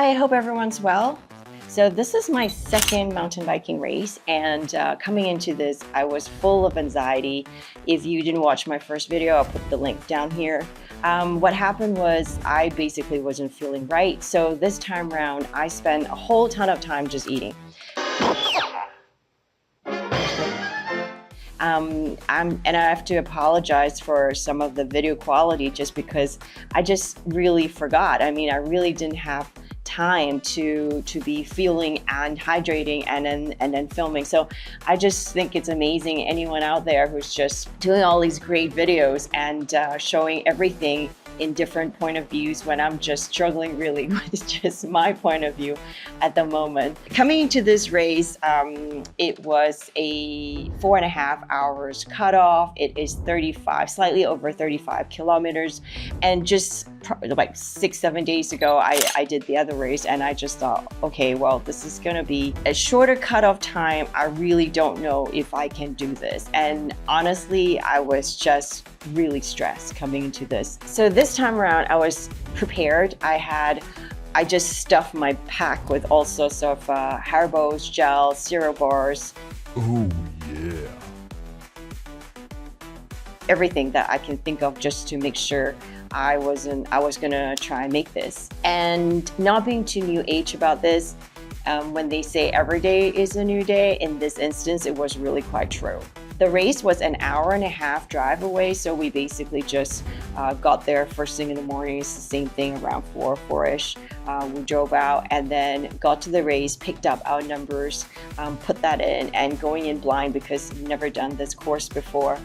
Hi, hope everyone's well. So this is my second mountain biking race, and coming into this, I was full of anxiety. If you didn't watch my first video, I'll put the link down here. What happened was I basically wasn't feeling right. So this time around, I spent a whole ton of time just eating. And I have to apologize for some of the video quality just because I just really forgot. I mean, I really didn't have time to be feeling and hydrating and then filming. So I just think it's amazing anyone out there who's just doing all these great videos and showing everything in different point of views when I'm just struggling really with just my point of view at the moment. Coming into this race, it was a 4.5 hours cutoff. It is slightly over 35 kilometers. And just like 6-7 days ago, I did the other race and I just thought, okay, well, this is gonna be a shorter cutoff time. I really don't know if I can do this. And honestly, I was just really stressed coming into this. So this time around, I was prepared. I just stuffed my pack with all sorts of Haribo's, gels, cereal bars. Oh yeah. Everything that I can think of just to make sure I was gonna try and make this. And not being too new age about this, when they say every day is a new day, in this instance, it was really quite true. The race was an 1.5-hour drive away, so we basically just got there first thing in the morning. It's the same thing, around 4-ish. We drove out and then got to the race, picked up our numbers, put that in, and going in blind because I've never done this course before.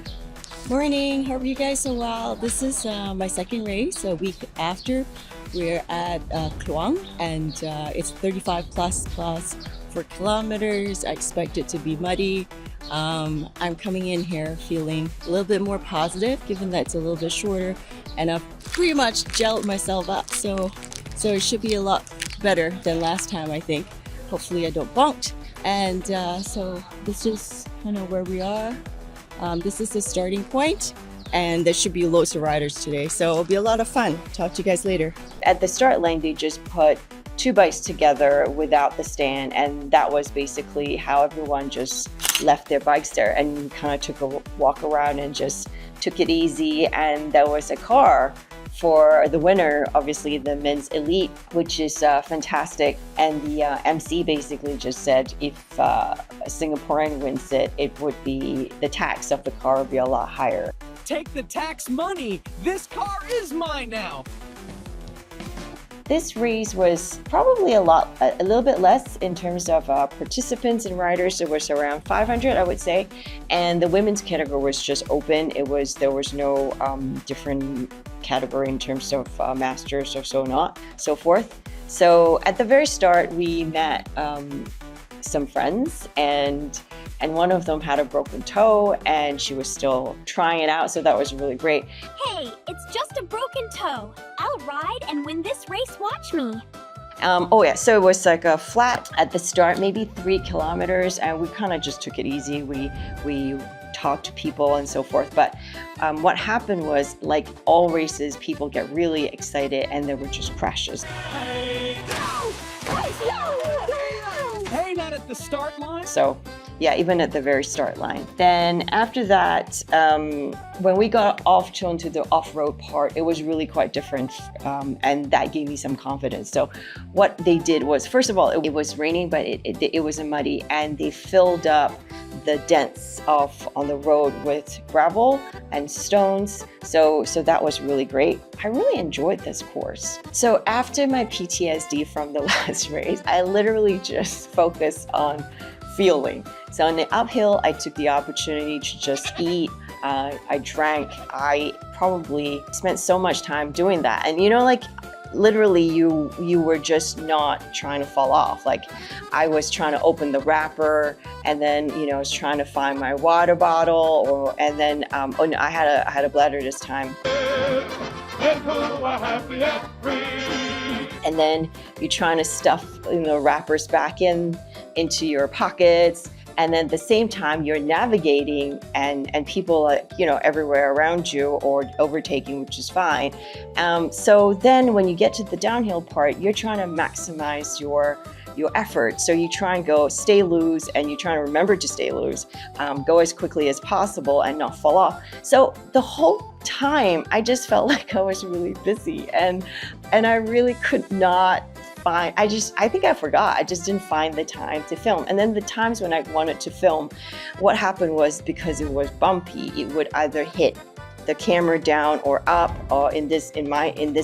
Morning, hope you guys are well. This is my second race, a week after. We're at Kluang, and it's 35 plus 4 kilometers. I expect it to be muddy. I'm coming in here feeling a little bit more positive, given that it's a little bit shorter, and I've pretty much gelled myself up, so it should be a lot better than last time, I think. Hopefully I don't bonk. And so this is kind of where we are. This is the starting point, and there should be loads of riders today, so it'll be a lot of fun. Talk to you guys later. At the start line, they just put 2 bikes together without the stand, and that was basically how everyone just left their bikes there and kind of took a walk around and just took it easy. And there was a car for the winner, obviously the men's elite, which is fantastic. And the MC basically just said if a Singaporean wins it, it would be, the tax of the car would be a lot higher. Take the tax money! This car is mine now! This race was probably a little bit less in terms of participants and riders. It was around 500, I would say. And the women's category was just open. There was no different category in terms of masters or so forth. So at the very start, we met some friends, and one of them had a broken toe and she was still trying it out, so that was really great. Hey, it's just a broken toe. I'll ride and win this race, watch me. Oh yeah, so it was like a flat at the start, maybe 3 kilometers, and we kind of just took it easy. We talked to people and so forth, but what happened was, like all races, people get really excited and there were just crashes. Hey, not at the start line? So yeah, even at the very start line. Then after that, when we got off onto the off-road part, it was really quite different, and that gave me some confidence. So what they did was, first of all, it was raining, but it wasn't muddy, and they filled up the dents on the road with gravel and stones. So that was really great. I really enjoyed this course. So after my PTSD from the last race, I literally just focused on feeling. So on the uphill, I took the opportunity to just eat. I drank. I probably spent so much time doing that. And you know, like literally you were just not trying to fall off. Like I was trying to open the wrapper, and then I was trying to find my water bottle, and then oh no, I had a bladder this time. And then you're trying to stuff wrappers back into your pockets. And then at the same time, you're navigating and people are, everywhere around you or overtaking, which is fine. So then when you get to the downhill part, you're trying to maximize your effort. So you try and go stay loose, and you try to remember to stay loose, go as quickly as possible and not fall off. So the whole time I just felt like I was really busy, and I really could not find, I think I forgot. I just didn't find the time to film. And then the times when I wanted to film, what happened was, because it was bumpy, it would either hit the camera down or up, or in this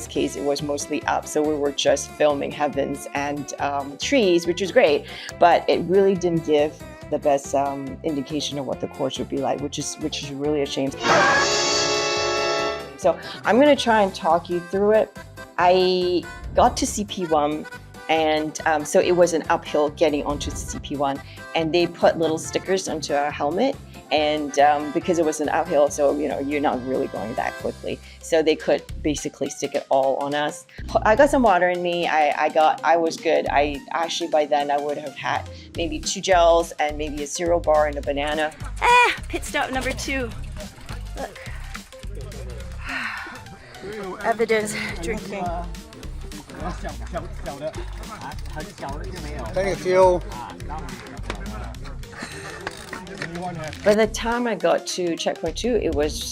case it was mostly up, so we were just filming heavens and trees, which was great, but it really didn't give the best indication of what the course would be like, which is really a shame. So I'm going to try and talk you through it. I got to CP1, and so it was an uphill getting onto CP1, and they put little stickers onto our helmet. And because it was an uphill, so you're not really going that quickly, so they could basically stick it all on us. I got some water in me. I was good. I actually, by then I would have had maybe 2 gels and maybe a cereal bar and a banana. Pit stop number 2. Look. Evidence drinking. Thank you. By the time I got to checkpoint 2,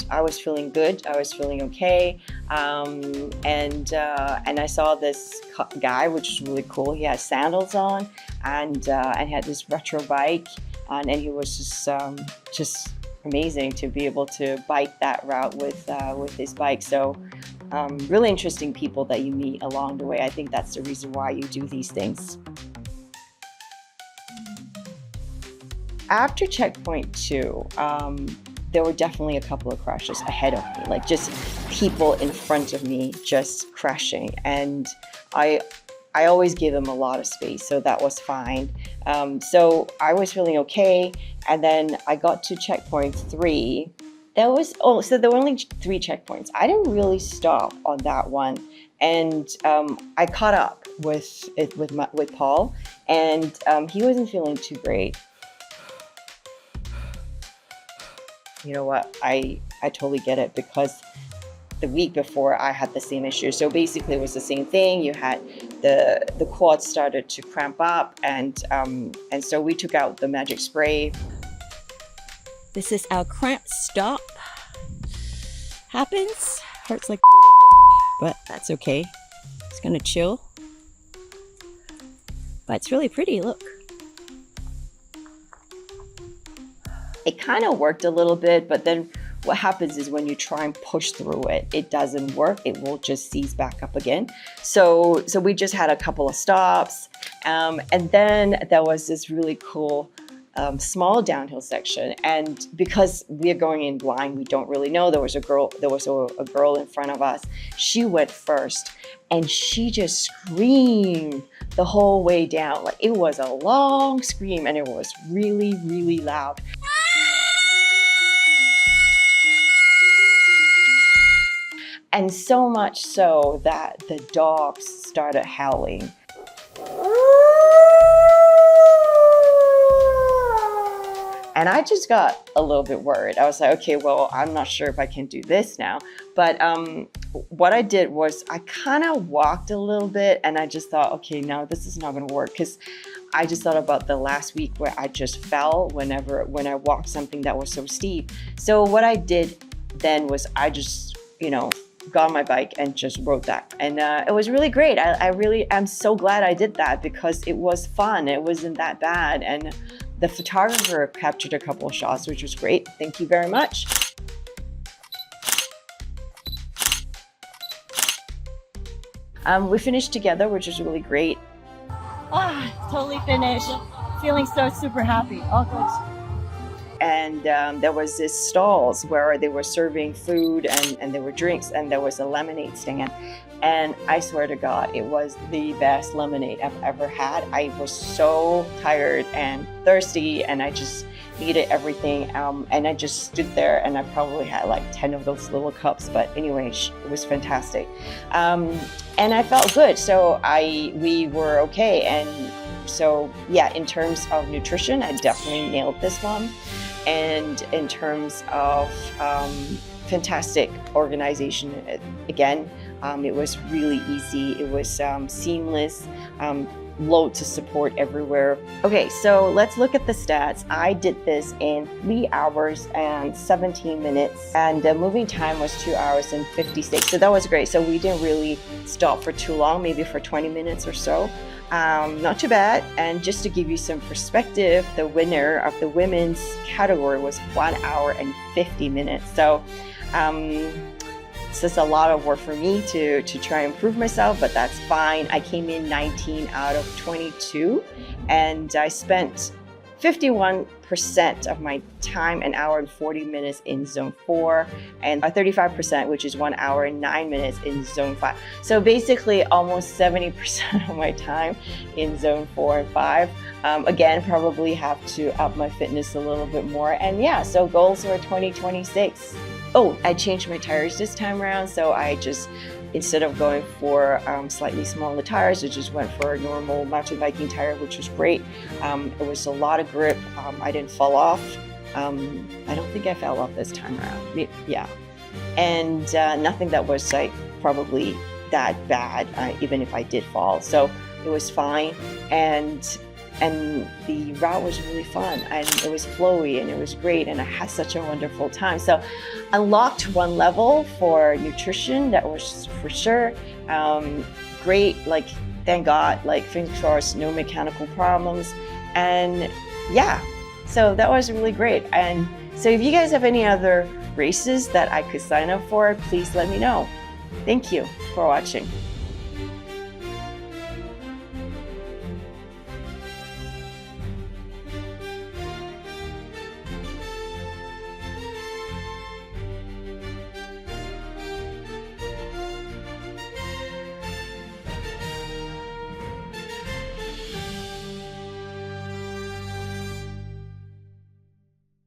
I was feeling good. I was feeling okay, and I saw this guy, which is really cool. He had sandals on, and had this retro bike, and he was just amazing to be able to bike that route with his bike. So really interesting people that you meet along the way. I think that's the reason why you do these things. After checkpoint 2, there were definitely a couple of crashes ahead of me, like just people in front of me just crashing. And I always give them a lot of space, so that was fine. So I was feeling okay. And then I got to checkpoint 3. So there were only 3 checkpoints. I didn't really stop on that one. And I caught up with Paul, and he wasn't feeling too great. You know what, I totally get it, because the week before I had the same issue. So basically it was the same thing. You had the quads started to cramp up, and so we took out the magic spray. This is our cramp stop. Happens, hurts like but that's okay. It's gonna chill. But it's really pretty, look. It kind of worked a little bit, but then what happens is when you try and push through it, it doesn't work. It will just seize back up again. So we just had a couple of stops, and then there was this really cool small downhill section. And because we are going in blind, we don't really know. There was a girl in front of us. She went first, and she just screamed the whole way down. Like, it was a long scream, and it was really, really loud. And so much so that the dogs started howling. And I just got a little bit worried. I was like, okay, well, I'm not sure if I can do this now. But what I did was I kind of walked a little bit, and I just thought, okay, no, this is not gonna work, because I just thought about the last week where I just fell when I walked something that was so steep. So what I did then was I just, got on my bike and just rode that. And it was really great. I'm so glad I did that, because it was fun. It wasn't that bad. And the photographer captured a couple of shots, which was great. Thank you very much. We finished together, which was really great. Totally finished. Feeling so super happy. All good. And there was this stalls where they were serving food and there were drinks, and there was a lemonade stand. And I swear to God, it was the best lemonade I've ever had. I was so tired and thirsty, and I just completed everything, and I just stood there, and I probably had like 10 of those little cups. But anyway, it was fantastic, and I felt good. So we were okay, and so yeah, in terms of nutrition, I definitely nailed this one, and in terms of fantastic organization, again, it was really easy. It was seamless. Loads of support everywhere. Okay, so let's look at the stats. I did this in 3 hours and 17 minutes, and the moving time was 2 hours and 56. So that was great. So we didn't really stop for too long, maybe for 20 minutes or so. Not too bad. And just to give you some perspective, the winner of the women's category was 1 hour and 50 minutes. So it's just a lot of work for me to try and improve myself, but that's fine. I came in 19 out of 22, and I spent 51% of my time, an hour and 40 minutes in zone 4, and 35%, which is 1 hour and 9 minutes in zone 5. So basically almost 70% of my time in zone 4 and 5. Again, probably have to up my fitness a little bit more. And yeah, so goals for 2026. Oh, I changed my tires this time around. So I just, instead of going for slightly smaller tires, I just went for a normal mountain biking tire, which was great. It was a lot of grip. I didn't fall off. I don't think I fell off this time around. Yeah. And nothing that was like probably that bad, even if I did fall. So it was fine. And the route was really fun, and it was flowy, and it was great, and I had such a wonderful time. So unlocked one level for nutrition, that was for sure. Great, like, thank God, like, fingers crossed, no mechanical problems. And yeah, so that was really great. And so if you guys have any other races that I could sign up for, please let me know. Thank you for watching.